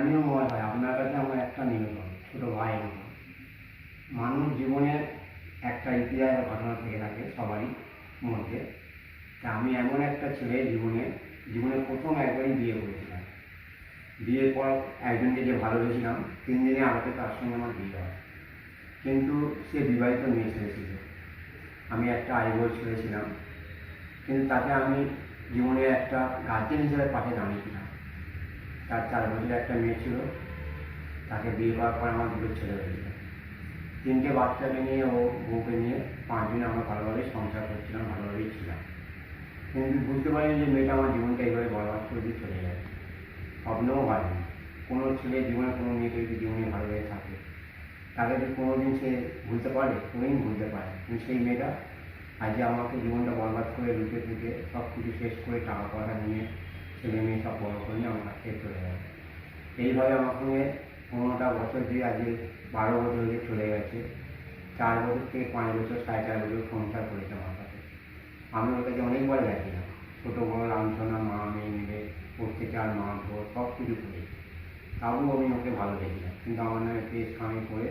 মাননীয় মহোদয়, আপনার কাছে আমার একটা নিবেদন, ছোটো ভাই মতো। মানুষ জীবনের একটা ইতিহাস ঘটনা থেকে থাকে সবারই মধ্যে। তা আমি এমন একটা ছেলে জীবনে প্রথম একবারই বিয়ে করেছিলাম। বিয়ের পর একজনকে যে ভালোবেসেছিলাম, 3 দিনে আগে তার সঙ্গে আমার বিয়ে হয়। কিন্তু সে বিবাহিত মেয়ে ছেলে ছিল, আমি একটা আইবুড়ো ছেলে ছিলাম। কিন্তু তাকে আমি জীবনে একটা গার্জেন হিসেবে পাশে দাঁড়িয়েছিলাম। তার 4 বছরের একটা মেয়ে ছিল, তাকে বিয়ে করার পর আমার 2 ছেলে হয়েছিল। 3টে বাচ্চাকে নিয়ে, ও বউকে নিয়ে 5 দিনে আমরা ভালোভাবেই সংসার করছিলাম, ভালোভাবেই ছিলাম। কিন্তু বুঝতে পারিনি যে মেয়েটা আমার জীবনটা এইভাবে বরবাদ করে দিয়ে চলে যায়। স্বপ্নেও ভাবিনি কোনো ছেলে জীবনে কোনো মেয়েকে যদি জীবনে ভালোবেসে থাকে, তাকে যদি কোনোদিন সে ভুলতে পারে, কোনোদিন ভুলতে পারে। কিন্তু সেই মেয়েটা আজকে আমাকে জীবনটা বরবাদ করে লুটে ফুটে সব কিছু শেষ করে টাকা পয়সা নিয়ে ছেলে মেয়ে সব বড় করে নিয়ে আমার কাছ থেকে চলে যায়। এইভাবে আমার সঙ্গে 15টা বছর দিয়ে আজকে 12 বছর হয়ে চলে গেছে। 4 বছর থেকে 5 বছর, 4.5 বছর সংসার করেছে আমার কাছে। আমি ওর কাছে অনেকবার গেছিলাম, ছোটো বড় লাঞ্ছনা, মা মেয়ে মিলে অত্যাচার, মারধর সব কিছু করেছি। তাও আমি ওকে ভালোবেসেছিলাম, কিন্তু আমার নামে কেস কামি করে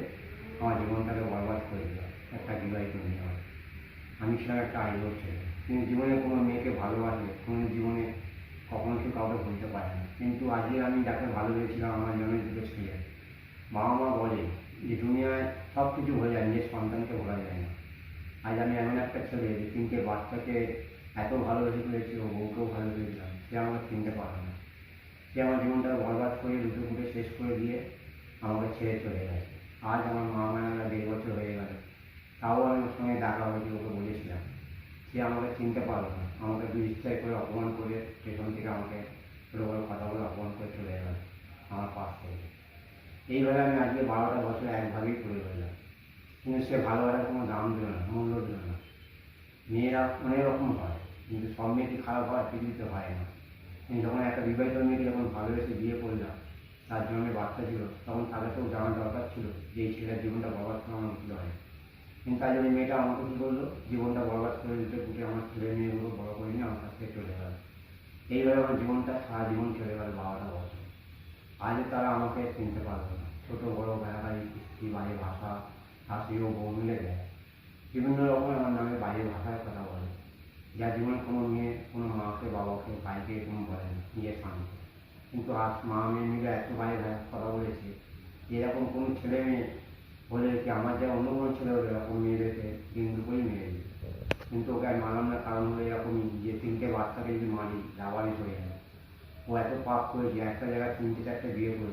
আমার জীবনটাকে বরবাদ করে দিল একটা বিবাহিত মেয়ে হয়। আমি ছিলাম একটা আইবুড়ো ছেলে, কিন্তু জীবনে কোনো মেয়েকে ভালোবাসে, কোনো জীবনে কখনো কেউ কাউকে ভুলতে পারে না। কিন্তু আজকে আমি যাকে ভালোবেসেছিলাম, আমার জন্য 2 ছেলে। বাবা মা বলে যে দুনিয়ায় সব কিছু হয়ে যায়, নিজের সন্তানকে ভোলা যায় না। আজ আমি এমন একটা ছেলে যে 3টে বাচ্চাকে এত ভালোবেসে ফেলেছি, ও বউকেও ভালোবেসেছিলাম, সে আমাকে চিনতে পারে না। সে আমার জীবনটা বরবাদ করে লুটে ফুটে শেষ করে দিয়ে আমাকে ছেড়ে চলে গেছে। আজ আমার মা মারা 1.5 বছর হয়ে গেল, তাও আমি ওর সঙ্গে দেখা হয়েছে, ওকে বলেছিলাম। সে আমাকে চিনতে পারলো না, আমাকে ইচ্ছায় করে অপমান করে স্টেশন থেকে আমাকে ছোটো বড়ো কথা বলে অপমান করে চলে গেল আমার পাশ থেকে। এইভাবে আমি আজকে 12টা বছর একভাবেই পড়ে রইলাম। কিন্তু সে ভালোবাসার কোনো দাম দিল না, মূল্য দিল না। মেয়েরা অনেক রকম হয়, কিন্তু সব মেয়েকে খারাপ হয় পৃথিবীতে হয় না। কিন্তু যখন একটা বিবাহিত মেয়েকে যখন ভালোবেসে বিয়ে করলাম, তার জন্য বাচ্চা ছিল, তখন তাকে তো জানার দরকার ছিল যে এই ছেলের জীবনটা বরবাদ করানো উচিত হয়। কিন্তু তাই জন্য মেয়েটা আমাকে কী করলো, জীবনটা বরবাদ করে দিতে ফুটে আমার ছেলে মেয়েগুলো বড় করে নিয়ে আমার কাছ থেকে চলে গেল। এইভাবে আমার জীবনটা সারা জীবন চলে গেল 12টা বছর। আজও তারা আমাকে চিনতে পারবে না। ছোটো বড় ভাই স্ত্রী বাজে ভাষা, শাশুড়ি ও বউ মিলে দেয় বিভিন্ন রকম আমার নামে বাজে ভাষায় কথা বলে, যা জীবনে কোনো মেয়ে কোনো মাকে বাবাকে ভাইকে এরকম বলে না নিজের স্বামীকে। কিন্তু আজ মা মেয়ে মিলে এত বাজে কথা বলেছে যে এরকম কোনো ছেলে মেয়ে বলে কি আমার যা অন্য কোনো ছেলে হলে এরকম মেয়েদেরকে দিন দুপুরেই মেরে দিত। কিন্তু ওকে আর মানলাম না, কারণ হলো এরকমই যে 3টে বাচ্চাকে যদি মারি লাবারিশ হয়ে যায়। ও এত পাপ করেছে, একটা জায়গায় 3টে 4টে বিয়ে করে